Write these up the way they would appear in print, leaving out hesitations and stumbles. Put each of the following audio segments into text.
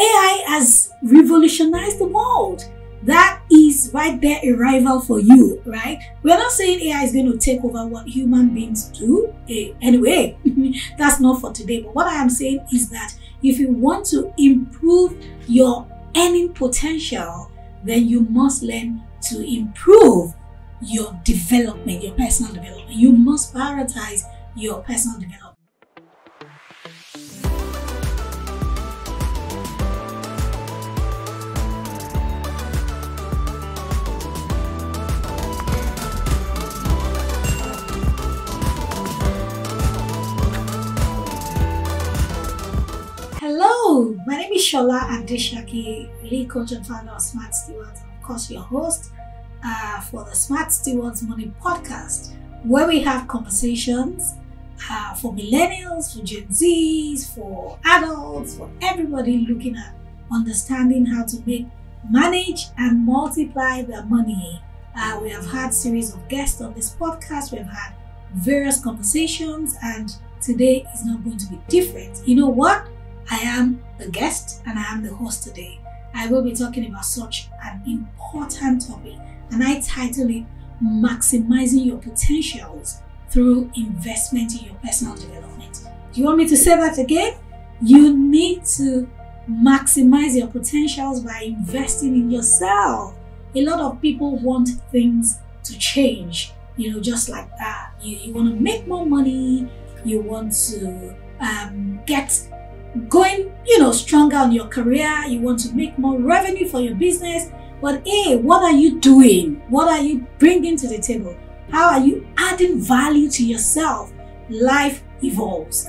AI has revolutionized the world. That is right there a rival for you, right? We're not saying AI is going to take over what human beings do. Anyway, that's not for today. But what I am saying is that if you want to improve your earning potential, then you must learn to improve your development, your personal development. You must prioritize your personal development. Hello, my name is Shola Adeshaki, lead coach and founder of Smart Stewards, and of course your host for the Smart Stewards Money Podcast, where we have conversations for millennials, for Gen Zs, for adults, for everybody looking at understanding how to manage and multiply their money. We have had series of guests on this podcast. We have had various conversations, and today is not going to be different. You know what? I am the guest and I am the host today. I will be talking about such an important topic, and I title it Maximizing Your Potentials Through Investment in Your Personal Development. Do you want me to say that again? You need to maximize your potentials by investing in yourself. A lot of people want things to change, just like that. You want to make more money, you want to get going stronger on your career, you want to make more revenue for your business, but what are you doing? What are you bringing to the table? How are you adding value to yourself? Life evolves.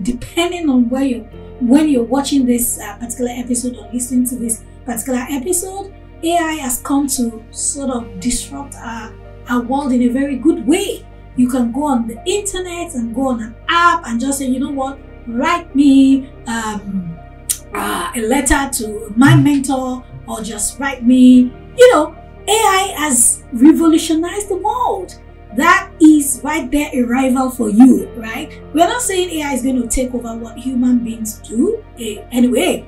Depending on when you're watching this particular episode or listening to this particular episode, AI has come to sort of disrupt our world in a very good way. You can go on the internet and go on an app and just say, you know what, write me a letter to my mentor, or just write me, AI has revolutionized the world. That is right there a rival for you, right? We're not saying AI is going to take over what human beings do. Anyway,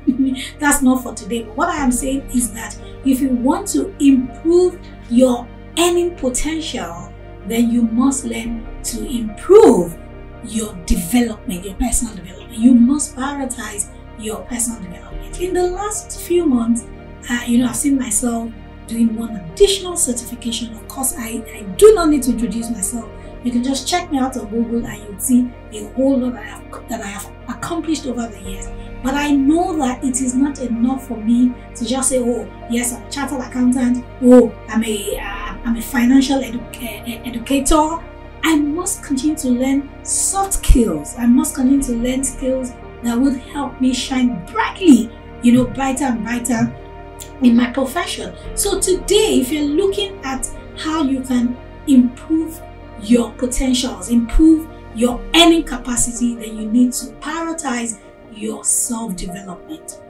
that's not for today. But what I am saying is that if you want to improve your earning potential, then you must learn to improve your development, your personal development. You must prioritize your personal development. In the last few months, I've seen myself doing one additional certification. Of course, I do not need to introduce myself. You can just check me out on Google and you'll see a whole lot that I have accomplished over the years. But I know that it is not enough for me to just say, oh, yes, I'm a chartered accountant. Oh, I'm a financial educator. I must continue to learn soft skills. I must continue to learn skills that would help me shine brightly, brighter and brighter in my profession. So today, if you're looking at how you can improve your potentials, improve your earning capacity, then you need to prioritize your self-development.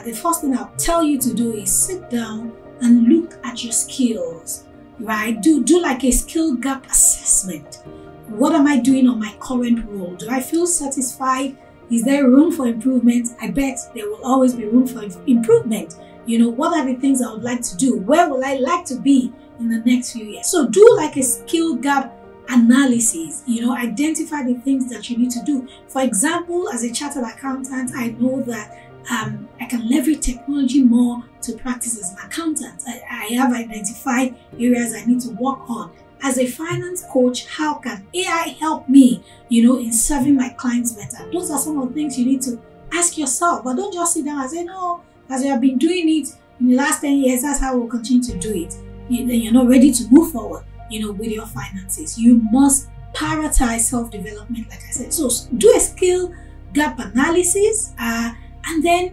The first thing I'll tell you to do is sit down and look at your skills. Right? Do like a skill gap assessment. What am I doing on my current role? Do I feel satisfied? Is there room for improvement? I bet there will always be room for improvement. What are the things I would like to do? Where will I like to be in the next few years? So do like a skill gap analysis. Identify the things that you need to do. For example, as a chartered accountant, I know that I can leverage technology more to practice as an accountant. I have identified areas I need to work on. As a finance coach, how can AI help me, in serving my clients better? Those are some of the things you need to ask yourself. But don't just sit down and say, no, as you have been doing it in the last 10 years, that's how we'll continue to do it. Then you're not ready to move forward, with your finances. You must prioritize self-development, like I said. So do a skill gap analysis, and then,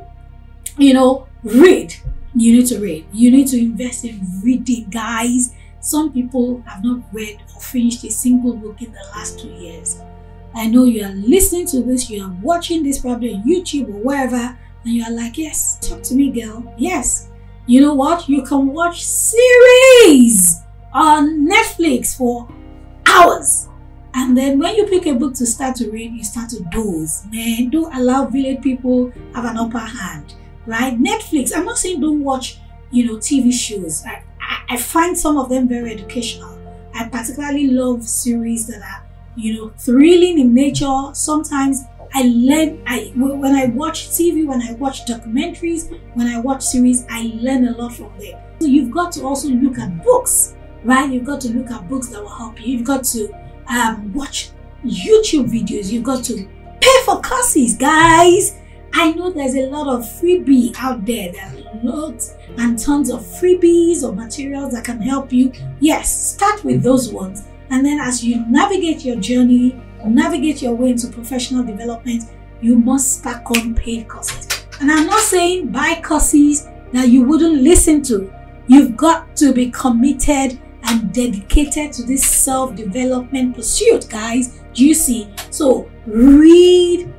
read. You need to read. You need to invest in reading, guys. Some people have not read or finished a single book in the last 2 years. I know you are listening to this, you are watching this probably on YouTube or wherever, and you are like, yes, talk to me, girl. Yes. You know what? You can watch series on Netflix for hours And then when you pick a book to start to read, you start to doze. Man, don't allow village people have an upper hand, right? Netflix, I'm not saying don't watch, TV shows. I find some of them very educational. I particularly love series that are, thrilling in nature. Sometimes I learn, when I watch TV, when I watch documentaries, when I watch series, I learn a lot from them. So you've got to also look at books, right? You've got to look at books that will help you. You've got to watch YouTube videos. You've got to pay for courses, guys. I know there's a lot of freebie out there. There are lots and tons of freebies or materials that can help you. Yes, start with those ones. And then as you navigate your journey, navigate your way into professional development, you must stack on paid courses. And I'm not saying buy courses that you wouldn't listen to. You've got to be committed and dedicated to this self-development pursuit, guys. Do you see? So read,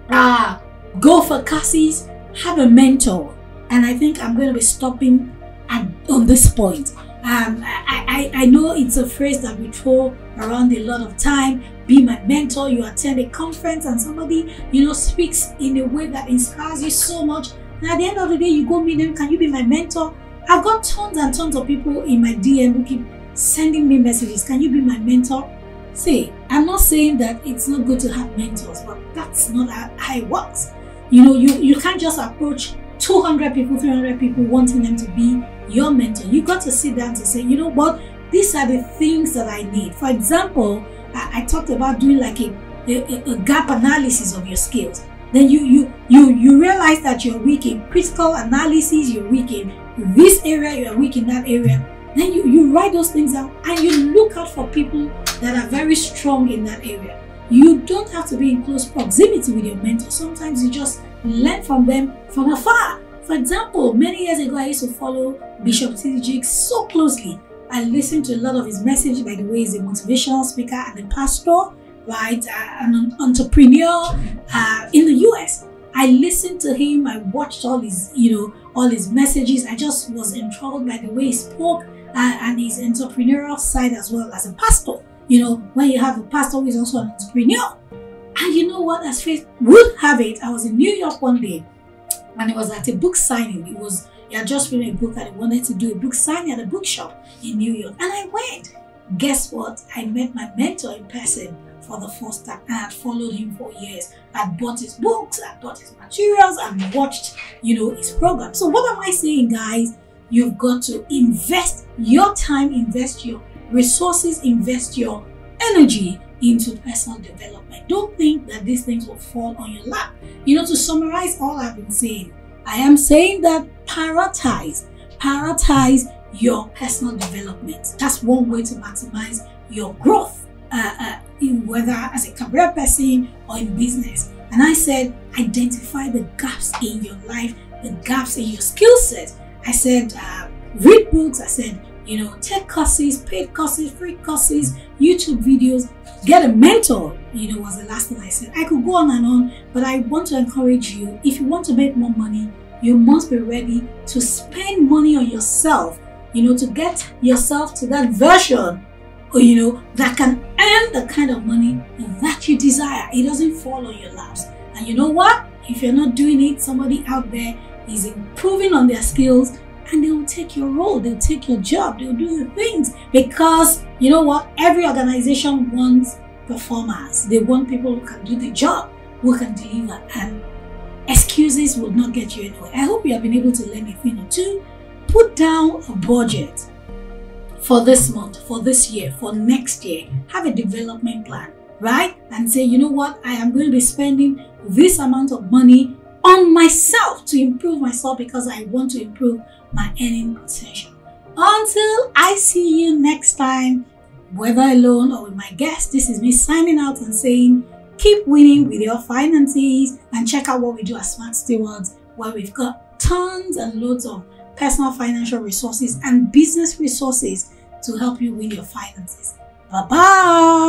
go for courses, have a mentor. And I think I'm going to be stopping on this point. I know it's a phrase that we throw around a lot of time. Be my mentor. You attend a conference and somebody, speaks in a way that inspires you so much. And at the end of the day, you go meet them. Can you be my mentor? I've got tons and tons of people in my DM who keep sending me messages. Can you be my mentor? See, I'm not saying that it's not good to have mentors, but that's not how it works. You can't just approach 200 people, 300 people wanting them to be your mentor. You got to sit down to say, you know what, these are the things that I need. For example, I talked about doing like a gap analysis of your skills. Then you realize that you're weak in critical analysis, you're weak in this area, you're weak in that area. Then you write those things out and you look out for people that are very strong in that area. You don't have to be in close proximity with your mentor. Sometimes you just learn from them from afar. For example, many years ago, I used to follow Bishop T.D. Jakes so closely. I listened to a lot of his messages. By the way, he's a motivational speaker and a pastor, right? An entrepreneur in the US. I listened to him. I watched all his, all his messages. I just was enthralled by the way he spoke and his entrepreneurial side as well as a pastor. When you have a pastor who is also an entrepreneur. And you know what, as fate would have it, I was in New York one day and it was at a book signing. He had just written a book and he wanted to do a book signing at a bookshop in New York. And I went. Guess what? I met my mentor in person for the first time. I had followed him for years. I bought his books, I bought his materials, and watched, his program. So what am I saying, guys? You've got to invest your time, invest your resources, invest your energy into personal development. Don't think that these things will fall on your lap. To summarize all I've been saying, I am saying that prioritize your personal development. That's one way to maximize your growth, whether as a career person or in business. And I said, identify the gaps in your life, the gaps in your skill set. I said, read books. I said, take courses, paid courses, free courses, YouTube videos, get a mentor, was the last thing I said. I could go on and on, but I want to encourage you, if you want to make more money, you must be ready to spend money on yourself, to get yourself to that version, that can earn the kind of money that you desire. It doesn't fall on your laps. And you know what? If you're not doing it, somebody out there is improving on their skills, and they will take your role, they'll take your job, they'll do the things. Because you know what? Every organization wants performers. They want people who can do the job, who can deliver, and excuses will not get you anywhere. I hope you have been able to learn a thing or two. Put down a budget for this month, for this year, for next year. Have a development plan, right? And say, you know what? I am going to be spending this amount of money on myself to improve myself because I want to improve my earning potential. Until I see you next time, whether alone or with my guest, this is me signing out and saying, keep winning with your finances, and check out what we do at Smart Stewards, where we've got tons and loads of personal financial resources and business resources to help you win your finances. Bye-bye.